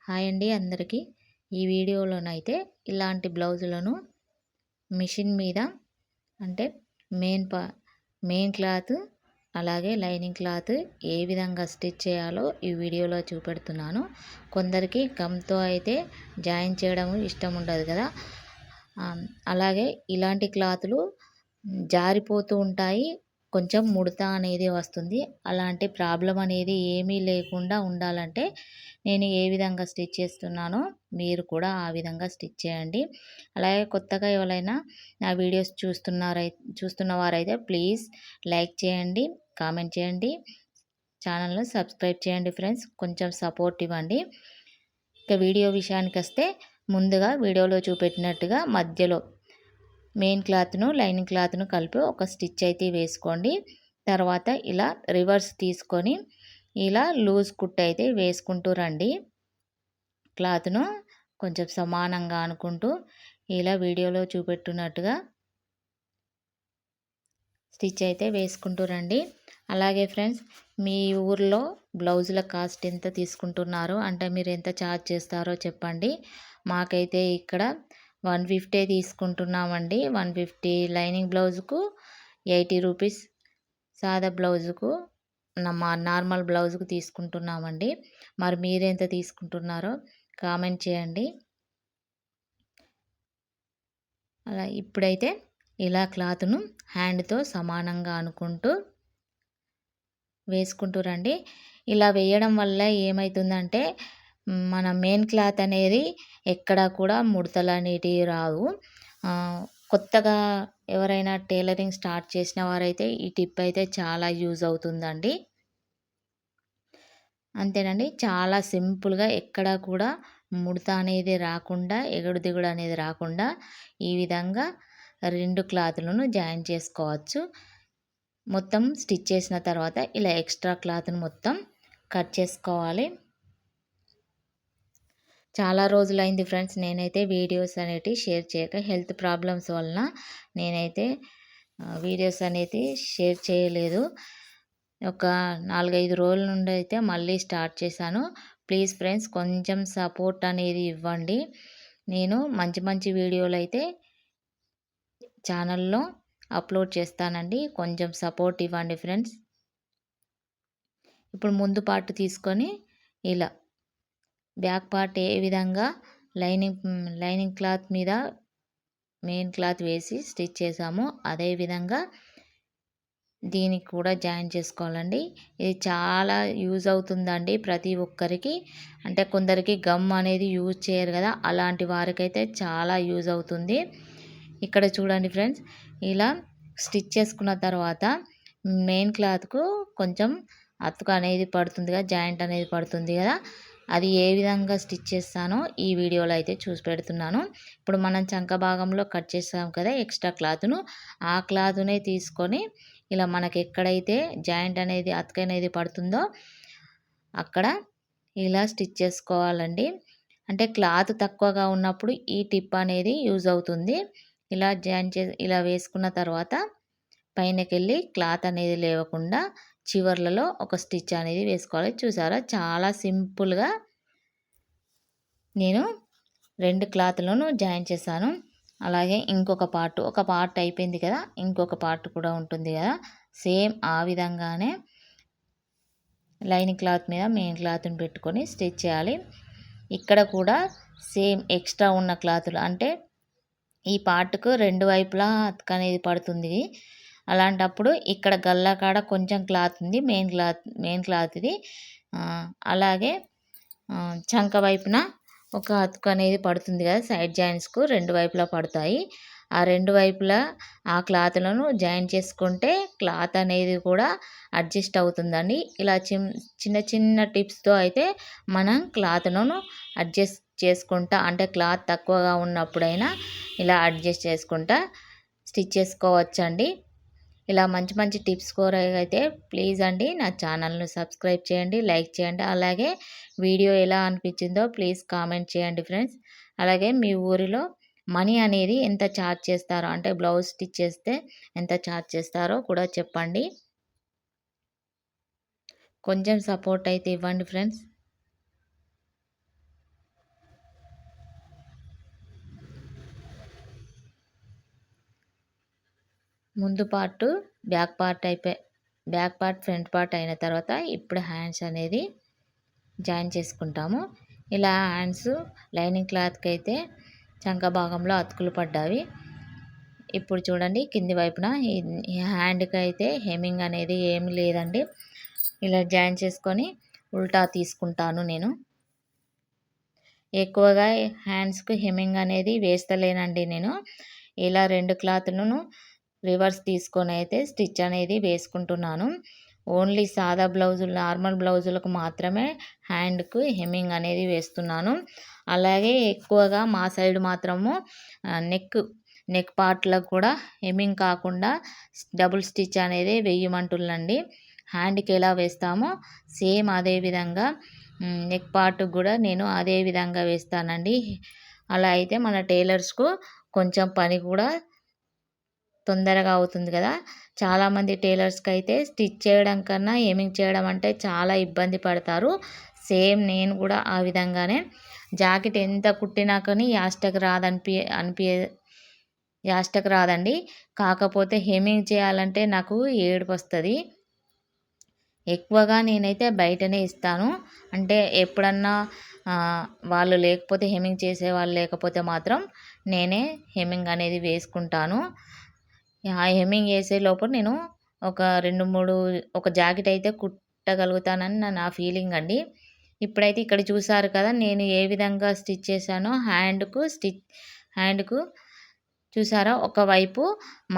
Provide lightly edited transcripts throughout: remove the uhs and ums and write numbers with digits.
Hi అండి అందరికీ. ఈ వీడియోలోనైతే ఇలాంటి బ్లౌజులను మిషన్ మీద అంటే మెయిన్ పా మెయిన్ క్లాత్ అలాగే లైనింగ్ క్లాత్ ఏ విధంగా స్టిచ్ చేయాలో ఈ వీడియోలో చూపెడుతున్నాను. కొందరికి గమ్తో అయితే జాయిన్ చేయడం ఇష్టం ఉండదు కదా. అలాగే ఇలాంటి క్లాతులు జారిపోతూ ఉంటాయి. కొంచెం ముడత అనేది వస్తుంది. అలాంటి ప్రాబ్లం అనేది ఏమీ లేకుండా ఉండాలంటే నేను ఏ విధంగా స్టిచ్ చేస్తున్నానో మీరు కూడా ఆ విధంగా స్టిచ్ చేయండి. అలాగే కొత్తగా ఎవరైనా నా వీడియోస్ చూస్తున్నవారైతే ప్లీజ్ లైక్ చేయండి, కామెంట్ చేయండి, ఛానల్ను సబ్స్క్రైబ్ చేయండి ఫ్రెండ్స్. కొంచెం సపోర్ట్ ఇవ్వండి. ఇక వీడియో విషయానికి వస్తే ముందుగా వీడియోలో చూపెట్టినట్టుగా మధ్యలో మెయిన్ క్లాత్ను లైనింగ్ క్లాత్ను కలిపి ఒక స్టిచ్ అయితే వేసుకోండి. తర్వాత ఇలా రివర్స్ తీసుకొని ఇలా లూజ్ కుట్టు అయితే వేసుకుంటూ రండి. క్లాత్ను కొంచెం సమానంగా అనుకుంటూ ఇలా వీడియోలో చూపెట్టున్నట్టుగా స్టిచ్ అయితే వేసుకుంటూ రండి. అలాగే ఫ్రెండ్స్, మీ ఊర్లో బ్లౌజుల కాస్ట్ ఎంత తీసుకుంటున్నారో అంటే మీరు ఎంత ఛార్జ్ చేస్తారో చెప్పండి. మాకైతే ఇక్కడ 150 తీసుకుంటున్నామండి. 150 లైనింగ్ బ్లౌజుకు, 80 రూపీస్ సాదా బ్లౌజుకు, నార్మల్ బ్లౌజుకు తీసుకుంటున్నామండి. మరి మీరెంత తీసుకుంటున్నారో కామెంట్ చేయండి. అలా ఇప్పుడైతే ఇలా క్లాత్ను హ్యాండ్తో సమానంగా అనుకుంటూ వేసుకుంటూ రండి. ఇలా వేయడం వల్ల ఏమవుతుందంటే మన మెయిన్ క్లాత్ అనేది ఎక్కడా కూడా ముడతలు అనేటివి రావు. కొత్తగా ఎవరైనా టైలరింగ్ స్టార్ట్ చేసిన వారైతే ఈ టిప్ అయితే చాలా యూజ్ అవుతుందండి. అంతేనండి, చాలా సింపుల్గా ఎక్కడా కూడా ముడత అనేది రాకుండా, ఎగుడు దిగుడు అనేది రాకుండా ఈ విధంగా 2 క్లాతులను జాయిన్ చేసుకోవచ్చు. మొత్తం స్టిచ్ చేసిన తర్వాత ఇలా ఎక్స్ట్రా క్లాత్ను మొత్తం కట్ చేసుకోవాలి. చాలా రోజులైంది ఫ్రెండ్స్ నేనైతే వీడియోస్ అనేటివి షేర్ చేయక, హెల్త్ ప్రాబ్లమ్స్ వలన నేనైతే వీడియోస్ అనేది షేర్ చేయలేదు. ఒక 4-5 రోజుల నుండి అయితే మళ్ళీ స్టార్ట్ చేశాను. ప్లీజ్ ఫ్రెండ్స్ కొంచెం సపోర్ట్ అనేది ఇవ్వండి. నేను మంచి మంచి వీడియోలు అయితే ఛానల్లో అప్లోడ్ చేస్తానండి. కొంచెం సపోర్ట్ ఇవ్వండి ఫ్రెండ్స్. ఇప్పుడు ముందు పార్ట్ తీసుకొని ఇలా బ్యాక్ పార్ట్ ఏ విధంగా లైనింగ్ క్లాత్ మీద మెయిన్ క్లాత్ వేసి స్టిచ్ చేసామో అదే విధంగా దీనికి కూడా జాయిన్ చేసుకోవాలండి. ఇది చాలా యూజ్ అవుతుందండి ప్రతి ఒక్కరికి. అంటే కొందరికి గమ్ అనేది యూజ్ చేయరు కదా, అలాంటి వారికైతే చాలా యూజ్ అవుతుంది. ఇక్కడ చూడండి ఫ్రెండ్స్, ఇలా స్టిచ్ చేసుకున్న తర్వాత మెయిన్ క్లాత్కు కొంచెం అతుకు అనేది పడుతుంది కదా, జాయింట్ అనేది పడుతుంది కదా, అది ఏ విధంగా స్టిచ్ చేస్తానో ఈ వీడియోలో అయితే చూసి పెడుతున్నాను. ఇప్పుడు మనం చంక భాగంలో కట్ చేసాం కదా ఎక్స్ట్రా క్లాత్ను, ఆ క్లాత్నే తీసుకొని ఇలా మనకి ఎక్కడైతే జాయింట్ అనేది అతుకు అనేది పడుతుందో అక్కడ ఇలా స్టిచ్ చేసుకోవాలండి. అంటే క్లాత్ తక్కువగా ఉన్నప్పుడు ఈ టిప్ అనేది యూజ్ అవుతుంది. ఇలా ఇలా వేసుకున్న తర్వాత పైనకెళ్ళి క్లాత్ అనేది లేవకుండా చివర్లలో ఒక స్టిచ్ అనేది వేసుకోవాలి. చూసారా, చాలా సింపుల్గా నేను 2 క్లాత్లను జాయిన్ చేశాను. అలాగే ఒక పార్ట్ అయిపోయింది కదా, ఇంకొక పార్ట్ కూడా ఉంటుంది కదా, సేమ్ ఆ విధంగానే లైనింగ్ క్లాత్ మీద మెయిన్ క్లాత్ని పెట్టుకొని స్టిచ్ చేయాలి. ఇక్కడ కూడా సేమ్ ఎక్స్ట్రా ఉన్న క్లాతులు అంటే ఈ పార్ట్కు 2 వైపులా అతుకు అనేది పడుతుంది. అలాంటప్పుడు ఇక్కడ గల్లా కాడ కొంచెం క్లాత్ ఉంది, మెయిన్ క్లాత్ ఇది. అలాగే చంక వైపున ఒక అతుకు అనేది పడుతుంది కదా, సైడ్ జాయింట్స్కు 2 వైపులా పడతాయి. ఆ 2 వైపులా ఆ క్లాత్లను జాయిన్ చేసుకుంటే క్లాత్ అనేది కూడా అడ్జస్ట్ అవుతుందండి. ఇలా చిన్న చిన్న టిప్స్తో అయితే మనం క్లాత్ను అడ్జస్ట్ చేసుకుంటా, అంటే క్లాత్ తక్కువగా ఉన్నప్పుడైనా ఇలా అడ్జస్ట్ చేసుకుంటా స్టిచ్ చేసుకోవచ్చండి. ఇలా మంచి మంచి టిప్స్ కోరైతే ప్లీజ్ అండి నా ఛానల్ను సబ్స్క్రైబ్ చేయండి, లైక్ చేయండి. అలాగే వీడియో ఎలా అనిపించిందో ప్లీజ్ కామెంట్ చేయండి ఫ్రెండ్స్. అలాగే మీ ఊరిలో మనీ అనేది ఎంత ఛార్జ్ చేస్తారో, అంటే బ్లౌజ్ స్టిచ్ చేస్తే ఎంత ఛార్జ్ చేస్తారో కూడా చెప్పండి. కొంచెం సపోర్ట్ అయితే ఇవ్వండి ఫ్రెండ్స్. ముందు part back part front part అయిన తర్వాత ఇప్పుడు హ్యాండ్స్ అనేది జాయిన్ చేసుకుంటాము. ఇలా హ్యాండ్స్ లైనింగ్ క్లాత్కి అయితే చంక భాగంలో అతుకులు పడ్డావి. ఇప్పుడు చూడండి కింది వైపున ఈ హ్యాండ్కి అయితే హెమ్మింగ్ అనేది ఏమి లేదండి. ఇలా జాయిన్ చేసుకొని ఉల్టా తీసుకుంటాను. నేను ఎక్కువగా హ్యాండ్స్కి హెమ్మింగ్ అనేది వేస్తలేనండి. నేను ఇలా 2 క్లాత్లను రివర్స్ తీసుకొని అయితే స్టిచ్ అనేది వేసుకుంటున్నాను. ఓన్లీ సాదా బ్లౌజులు నార్మల్ బ్లౌజులకు మాత్రమే హ్యాండ్కు హెమ్మింగ్ అనేది వేస్తున్నాను. అలాగే ఎక్కువగా మా సైడ్ మాత్రము నెక్ పార్ట్లకు కూడా హెమ్మింగ్ కాకుండా డబుల్ స్టిచ్ అనేది వేయమంటుండండి. హ్యాండ్కి ఎలా వేస్తామో సేమ్ అదే విధంగా నెక్ పార్ట్కి కూడా నేను అదే విధంగా వేస్తానండి. అలా అయితే మన టైలర్స్కు కొంచెం పని కూడా తొందరగా అవుతుంది కదా. చాలామంది టైలర్స్కి అయితే స్టిచ్ చేయడం కన్నా హెమ్మింగ్ చేయడం అంటే చాలా ఇబ్బంది పడతారు. సేమ్ నేను కూడా ఆ విధంగానే జాకెట్ ఎంత కుట్టినా కానీ యాస్టకు రాదండి. కాకపోతే హెమ్మింగ్ చేయాలంటే నాకు ఏడుపు వస్తుంది. ఎక్కువగా నేనైతే బయటనే ఇస్తాను. అంటే ఎప్పుడన్నా వాళ్ళు లేకపోతే హెమ్మింగ్ చేసే వాళ్ళు లేకపోతే మాత్రం నేనే హెమ్మింగ్ అనేది వేసుకుంటాను. ఆ హెమ్మింగ్ వేసే లోపల నేను ఒక 2-3 ఒక జాకెట్ అయితే కుట్టగలుగుతానని నా ఫీలింగ్ అండి. ఇప్పుడైతే ఇక్కడ చూసారు కదా నేను ఏ విధంగా స్టిచ్ చేశానో హ్యాండ్కు చూసారా, ఒకవైపు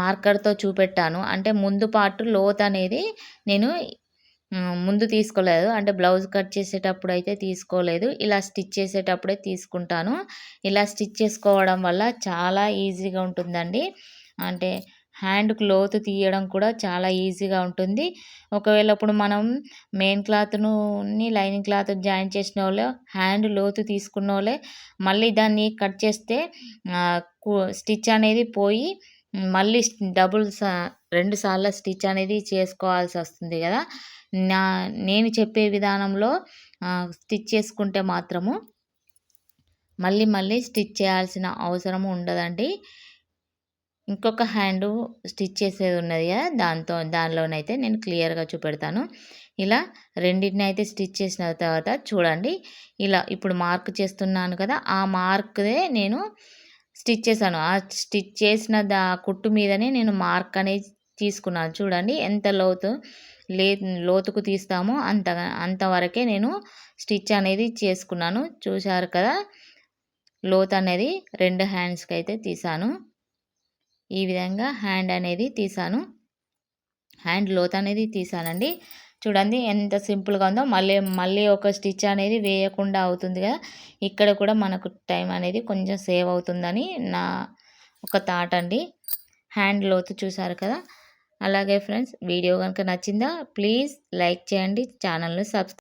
మార్కర్తో చూపెట్టాను. అంటే ముందు పార్ట్ లోత్ అనేది నేను ముందు తీసుకోలేదు. అంటే బ్లౌజ్ కట్ చేసేటప్పుడు అయితే తీసుకోలేదు. ఇలా స్టిచ్ చేసేటప్పుడే తీసుకుంటాను. ఇలా స్టిచ్ చేసుకోవడం వల్ల చాలా ఈజీగా ఉంటుందండి. అంటే హ్యాండ్కు లోతు తీయడం కూడా చాలా ఈజీగా ఉంటుంది. ఒకవేళ ఇప్పుడు మనం మెయిన్ క్లాత్ను లైనింగ్ క్లాత్ జాయిన్ చేసిన వాళ్ళే హ్యాండ్ లోతు తీసుకున్న వాళ్ళే మళ్ళీ దాన్ని కట్ చేస్తే స్టిచ్ అనేది పోయి మళ్ళీ 2 సార్లు స్టిచ్ అనేది చేసుకోవాల్సి వస్తుంది కదా. నేను చెప్పే విధానంలో స్టిచ్ చేసుకుంటే మాత్రము మళ్ళీ స్టిచ్ చేయాల్సిన అవసరం ఉండదండి. ఇంకొక హ్యాండ్ స్టిచ్ చేసేది ఉన్నది కదా, దానిలోనైతే నేను క్లియర్గా చూపెడతాను. ఇలా రెండింటిని అయితే స్టిచ్ చేసిన తర్వాత చూడండి, ఇలా ఇప్పుడు మార్క్ చేస్తున్నాను కదా, ఆ మార్క్దే నేను స్టిచ్ చేశాను. ఆ స్టిచ్ చేసిన కుట్టు మీదనే నేను మార్క్ అనేది తీసుకున్నాను. చూడండి ఎంత లోతుకు తీస్తామో అంతవరకే నేను స్టిచ్ అనేది చేసుకున్నాను. చూశారు కదా, లోత్ అనేది 2 హ్యాండ్స్కి అయితే తీసాను. ఈ విధంగా హ్యాండ్ అనేది తీసాను. హ్యాండ్ లోత్ అనేది తీసానండి. చూడండి ఎంత సింపుల్గా ఉందో. మళ్ళీ ఒక స్టిచ్ అనేది వేయకుండా అవుతుంది కదా. ఇక్కడ కూడా మనకు టైం అనేది కొంచెం సేవ్ అవుతుందని నా ఒక థాట్ అండి. హ్యాండ్ లోతు చూసారు కదా. అలాగే ఫ్రెండ్స్, వీడియో కనుక నచ్చిందా ప్లీజ్ లైక్ చేయండి, ఛానల్ని సబ్స్క్రైబ్